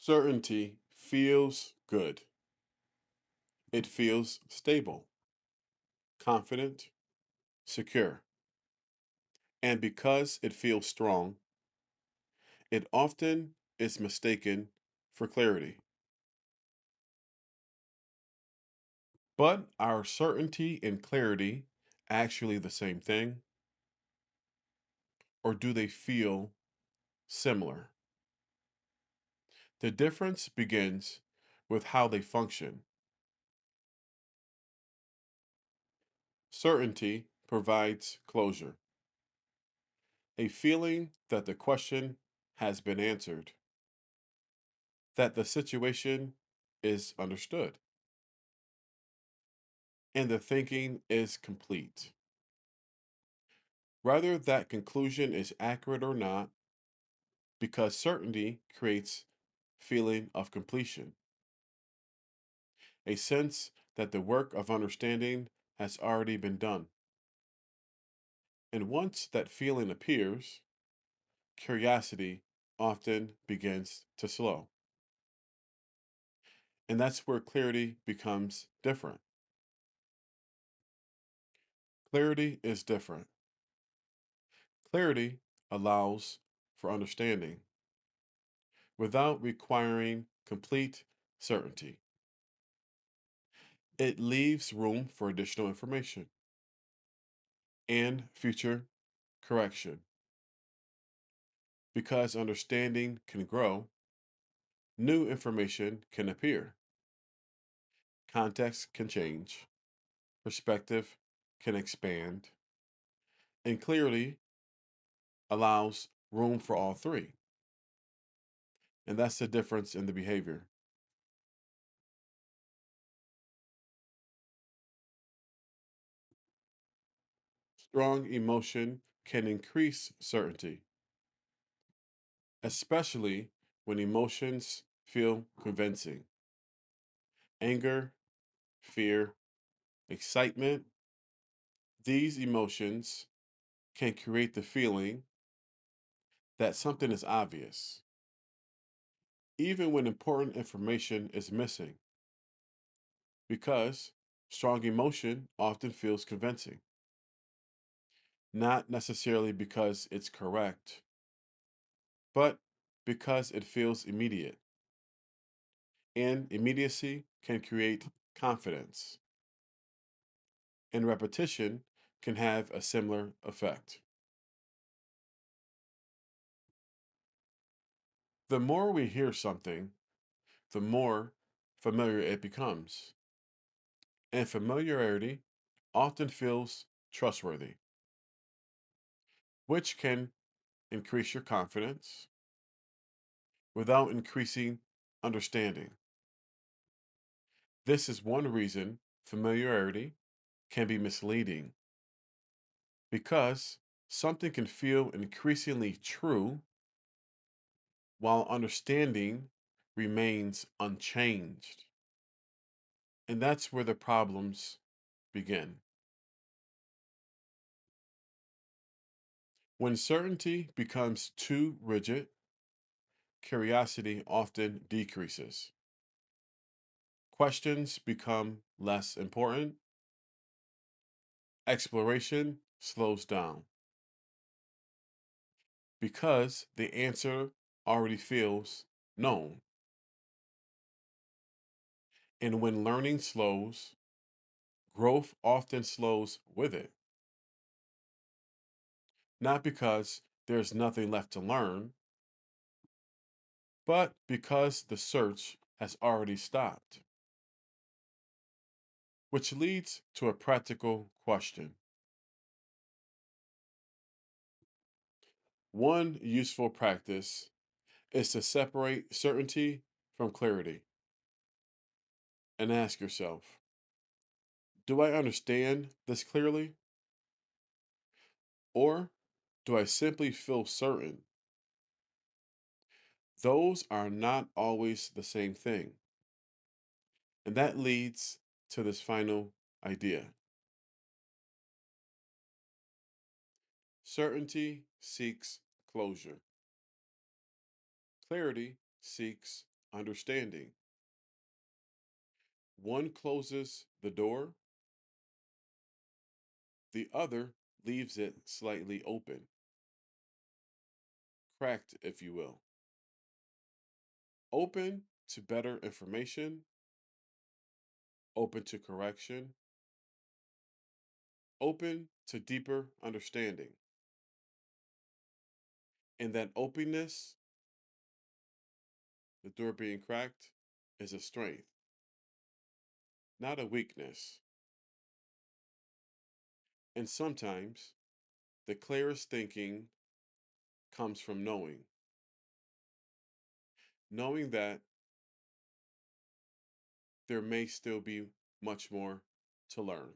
Certainty feels good. It feels stable, confident, secure. And because it feels strong, it often is mistaken for clarity. But are certainty and clarity actually the same thing? Or do they feel similar? The difference begins with how they function. Certainty provides closure, a feeling that the question has been answered, that the situation is understood, and the thinking is complete. Whether that conclusion is accurate or not, because certainty creates feeling of completion, a sense that the work of understanding has already been done. And once that feeling appears, curiosity often begins to slow. And that's where clarity becomes different. Clarity is different. Clarity allows for understanding without requiring complete certainty. It leaves room for additional information and future correction. Because understanding can grow, new information can appear, context can change, perspective can expand, and clarity allows room for all three. And that's the difference in the behavior. Strong emotion can increase certainty, especially when emotions feel convincing. Anger, fear, excitement, these emotions can create the feeling that something is obvious, even when important information is missing, because strong emotion often feels convincing, not necessarily because it's correct, but because it feels immediate. And immediacy can create confidence, and repetition can have a similar effect. The more we hear something, the more familiar it becomes. And familiarity often feels trustworthy, which can increase your confidence without increasing understanding. This is one reason familiarity can be misleading because something can feel increasingly true while understanding remains unchanged. And that's where the problems begin. When certainty becomes too rigid, curiosity often decreases. Questions become less important. Exploration slows down because the answer already feels known. And when learning slows, growth often slows with it. Not because there's nothing left to learn, but because the search has already stopped. Which leads to a practical question. One useful practice is to separate certainty from clarity and ask yourself, do I understand this clearly? Or do I simply feel certain? Those are not always the same thing. And that leads to this final idea. Certainty seeks closure. Clarity seeks understanding. One closes the door, the other leaves it slightly open, cracked, if you will. Open to better information, open to correction, open to deeper understanding. And that openness, the door being cracked, is a strength, not a weakness. And sometimes the clearest thinking comes from knowing that there may still be much more to learn.